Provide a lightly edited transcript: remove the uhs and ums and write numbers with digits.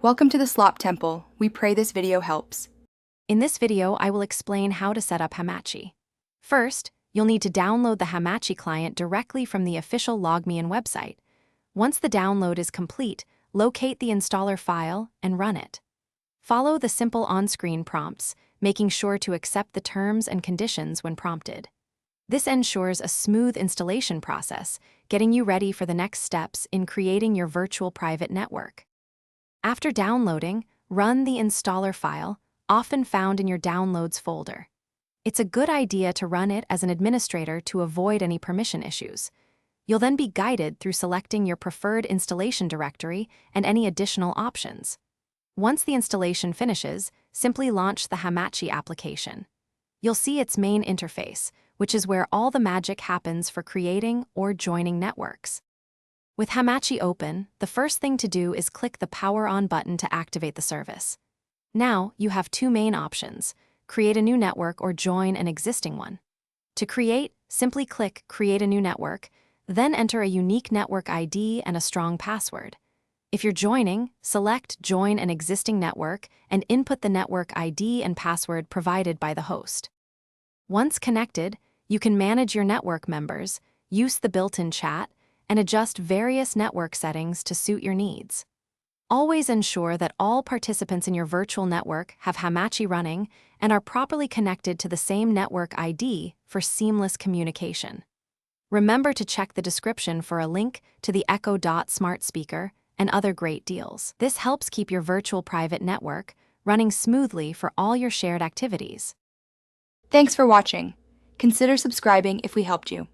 Welcome to the Slop Temple. We pray this video helps. In this video, I will explain how to set up Hamachi. First, you'll need to download the Hamachi client directly from the official LogMeIn website. Once the download is complete, locate the installer file and run it. Follow the simple on-screen prompts, making sure to accept the terms and conditions when prompted. This ensures a smooth installation process, getting you ready for the next steps in creating your virtual private network. After downloading, run the installer file, often found in your Downloads folder. It's a good idea to run it as an administrator to avoid any permission issues. You'll then be guided through selecting your preferred installation directory and any additional options. Once the installation finishes, simply launch the Hamachi application. You'll see its main interface, which is where all the magic happens for creating or joining networks. With Hamachi open, the first thing to do is click the Power On button to activate the service. Now, you have two main options: create a new network or join an existing one. To create, simply click Create a new network, then enter a unique network ID and a strong password. If you're joining, select Join an existing network and input the network ID and password provided by the host. Once connected, you can manage your network members, use the built-in chat, and adjust various network settings to suit your needs. Always ensure that all participants in your virtual network have Hamachi running and are properly connected to the same network ID for seamless communication. Remember to check the description for a link to the Echo Dot smart speaker and other great deals. This helps keep your virtual private network running smoothly for all your shared activities. Thanks for watching. Consider subscribing if we helped you.